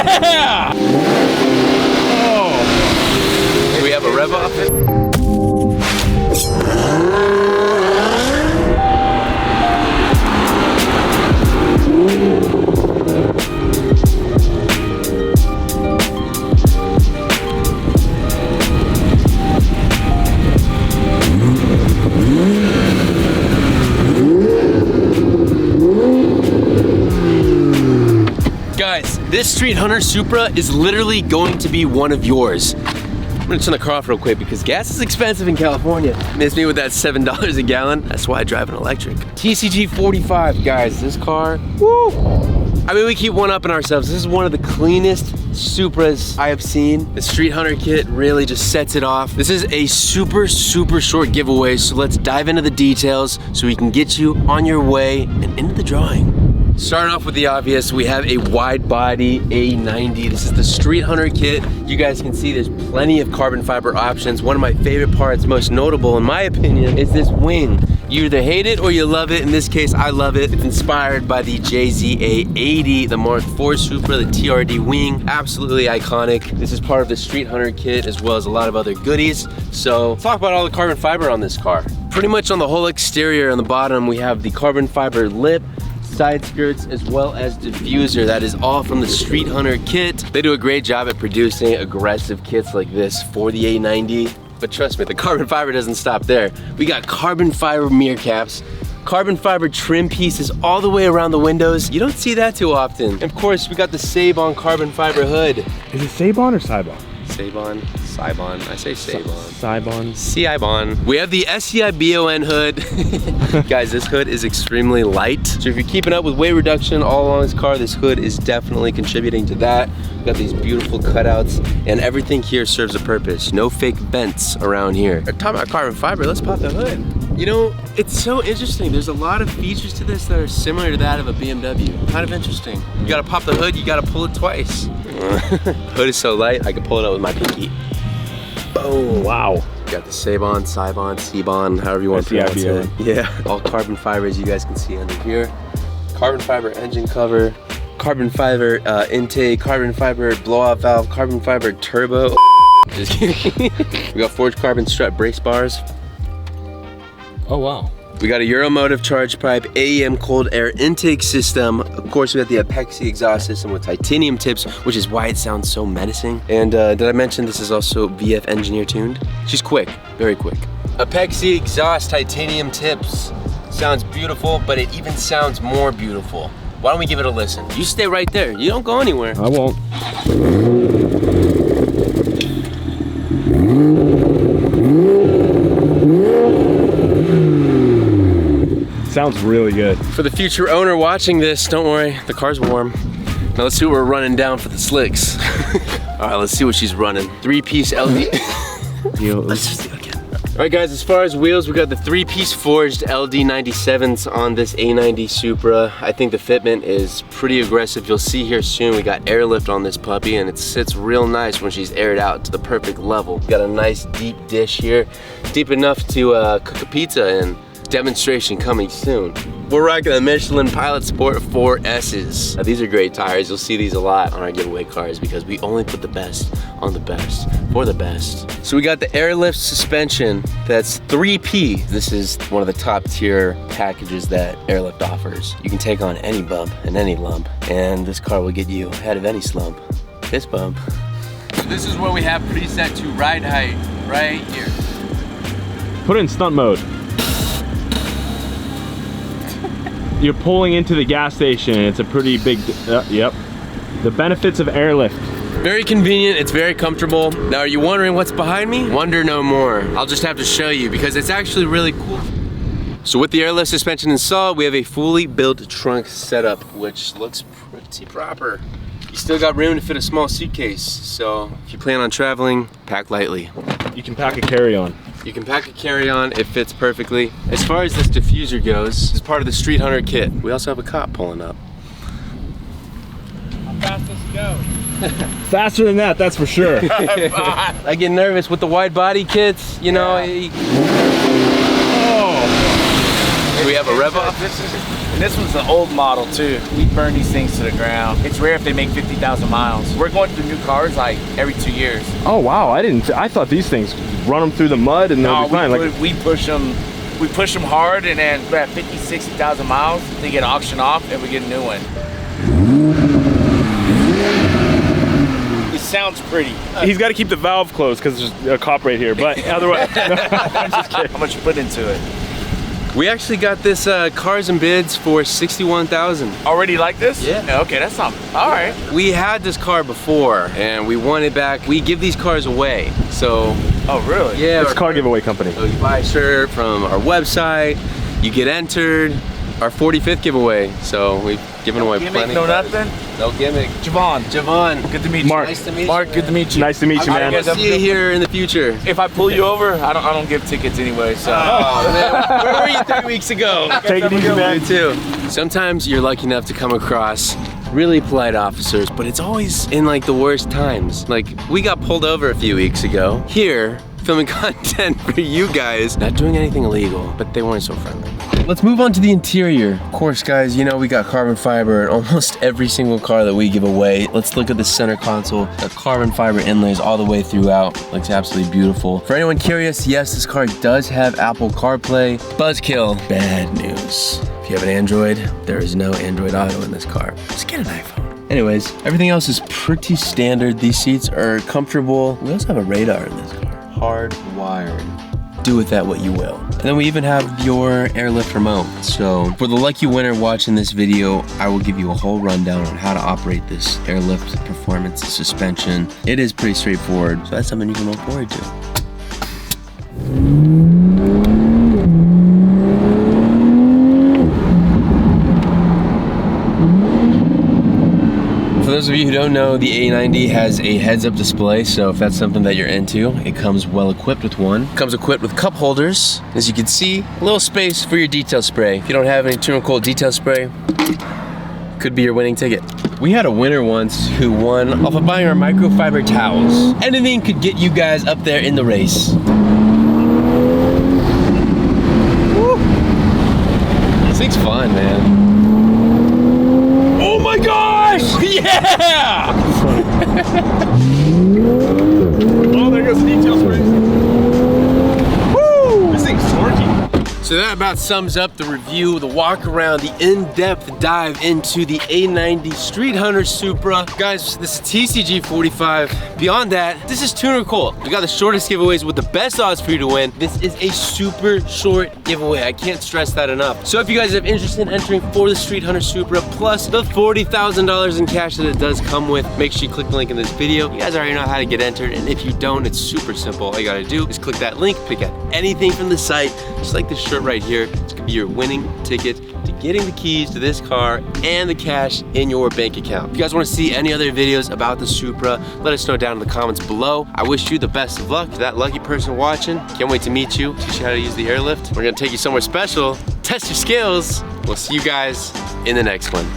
Yeah! Oh. Do we have a rev off? Guys, this Street Hunter Supra is literally going to be one of yours. I'm gonna turn the car off real quick because gas is expensive in California. Miss me with that $7 a gallon. That's why I drive an electric. TCG 45, guys, this car, woo! I mean, we keep one-upping ourselves. This is one of the cleanest Supras I have seen. The Street Hunter kit really just sets it off. This is a super short giveaway, so let's dive into the details so we can get you on your way and into the drawing. Starting off with the obvious, we have a wide body A90. This is the Street Hunter kit. You guys can see there's plenty of carbon fiber options. One of my favorite parts, most notable in my opinion, is this wing. You either hate it or you love it. In this case, I love it. It's inspired by the JZA80, the Mark IV Supra, the TRD wing. Absolutely iconic. This is part of the Street Hunter kit as well as a lot of other goodies. So let's talk about all the carbon fiber on this car. Pretty much on the whole exterior on the bottom, we have the carbon fiber lip, side skirts, as well as diffuser. That is all from the Street Hunter kit. They do a great job at producing aggressive kits like this for the A90. But trust me, the carbon fiber doesn't stop there. We got carbon fiber mirror caps, carbon fiber trim pieces all the way around the windows. You don't see that too often. And of course, we got the Sabon carbon fiber hood. Is it Sabon or Sibon? Sabon, Sibon, I say Sabon. Sibon. Sibon. We have the SCI-BON hood. Guys, this hood is extremely light. So if you're keeping up with weight reduction all along this car, this hood is definitely contributing to that. We got these beautiful cutouts and everything here serves a purpose. No fake vents around here. We're talking about carbon fiber, let's pop the hood. You know, it's so interesting. There's a lot of features to this that are similar to that of a BMW. Kind of interesting. You gotta pop the hood, you gotta pull it twice. Hood is so light, I can pull it out with my pinky. Boom. Wow. You got the Sabon, Sibon, Cbon, however you want to pronounce it. Yeah. All carbon fibers you guys can see under here. Carbon fiber engine cover, carbon fiber intake, carbon fiber blowout valve, carbon fiber turbo. Just kidding. We got forged carbon strut brace bars. Oh, wow. We got a Euromotive charge pipe, AEM cold air intake system. Of course, we got the Apexi exhaust system with titanium tips, which is why it sounds so menacing. And did I mention this is also VF engineer tuned? She's quick, very quick. Apexi exhaust titanium tips. Sounds beautiful, but it even sounds more beautiful. Why don't we give it a listen? You stay right there, you don't go anywhere. I won't. Sounds really good. For the future owner watching this, don't worry, the car's warm. Now let's see what we're running down for the slicks. All right, let's see what she's running. 3-piece LD. Let's just do it again. All right guys, as far as wheels, we got the 3-piece forged LD97s on this A90 Supra. I think the fitment is pretty aggressive. You'll see here soon, we got airlift on this puppy and it sits real nice when she's aired out to the perfect level. Got a nice deep dish here, deep enough to cook a pizza in. Demonstration coming soon. We're rocking the Michelin Pilot Sport 4S's. Now, these are great tires. You'll see these a lot on our giveaway cars because we only put the best on the best for the best. So we got the airlift suspension that's 3P. This is one of the top tier packages that Airlift offers. You can take on any bump and any lump, and this car will get you ahead of any slump. This bump. So this is what we have preset to ride height right here. Put it in stunt mode. You're pulling into the gas station. It's a pretty big, yep. The benefits of airlift. Very convenient, it's very comfortable. Now, are you wondering what's behind me? Wonder no more. I'll just have to show you because it's actually really cool. So with the airlift suspension installed, we have a fully built trunk setup, which looks pretty proper. You still got room to fit a small suitcase. So if you plan on traveling, pack lightly. You can pack a carry-on. You can pack a carry-on, it fits perfectly. As far as this diffuser goes, it's part of the Street Hunter kit. We also have a cop pulling up. How fast does it go? Faster than that, that's for sure. I get nervous with the wide body kits, you know. Yeah. Oh. Do we have a rev off? And this one's an old model too. We burn these things to the ground. It's rare if they make 50,000 miles. We're going through new cars like every 2 years. Oh wow, I thought these things run them through the mud and they'll be fine. We push them hard, and then at 50, 60,000 miles, they get auctioned off and we get a new one. It sounds pretty. He's got to keep the valve closed because there's a cop right here, but otherwise, no, I'm just kidding. How much you put into it? We actually got this cars and bids for $61,000. Already like this? Yeah. Okay, that's not, all right. We had this car before and we won it back. We give these cars away, so. Oh, really? Yeah. It's a car giveaway company. So you buy a shirt from our website, you get entered. Our 45th giveaway, so we've given away plenty. No nothing? No gimmick. Javon, good to meet you. Mark. Nice to meet you. Mark, good to meet you. Nice to meet you, man. I'll see you here in the future. If I pull you over, I don't give tickets anyway, so. Oh, man. Where were you 3 weeks ago? Take it easy, man. You too. Sometimes you're lucky enough to come across really polite officers, but it's always in like the worst times. Like we got pulled over a few weeks ago. Here, filming content for you guys. Not doing anything illegal, but they weren't so friendly. Let's move on to the interior. Of course, guys, you know we got carbon fiber in almost every single car that we give away. Let's look at the center console. The carbon fiber inlays all the way throughout. Looks absolutely beautiful. For anyone curious, yes, this car does have Apple CarPlay. Buzzkill, bad news. If you have an Android, there is no Android Auto in this car. Just get an iPhone. Anyways, everything else is pretty standard. These seats are comfortable. We also have a radar in this car. Hardwired. Do with that what you will. And then we even have your airlift remote. So for the lucky winner watching this video, I will give you a whole rundown on how to operate this airlift performance suspension. It is pretty straightforward, so that's something you can look forward to. For those of you who don't know, the A90 has a heads-up display, so if that's something that you're into, it comes well equipped with one. It comes equipped with cup holders. As you can see, a little space for your detail spray. If you don't have any Tuner Cold detail spray, could be your winning ticket. We had a winner once who won off of buying our microfiber towels. Anything could get you guys up there in the race. Woo. This thing's fun, man. Oh my gosh! Yeah! Oh, there goes the detail spray. Woo! This thing's torquey. So that about sums up the review, the walk around, the in-depth dive into the A90 Street Hunter Supra. Guys, this is TCG 45. Beyond that, this is Tuner Cold. We got the shortest giveaways with the best odds for you to win. This is a super short giveaway. I can't stress that enough. So if you guys have interest in entering for the Street Hunter Supra, plus the $40,000 in cash that it does come with, make sure you click the link in this video. You guys already know how to get entered, and if you don't, it's super simple. All you gotta do is click that link, pick out anything from the site, just like this shirt right here. It's gonna be your winning ticket to getting the keys to this car and the cash in your bank account. If you guys want to see any other videos about the Supra, let us know down in the comments below. I wish you the best of luck. To that lucky person watching, can't wait to meet you, teach you how to use the airlift. We're gonna take you somewhere special, test your skills. We'll see you guys in the next one.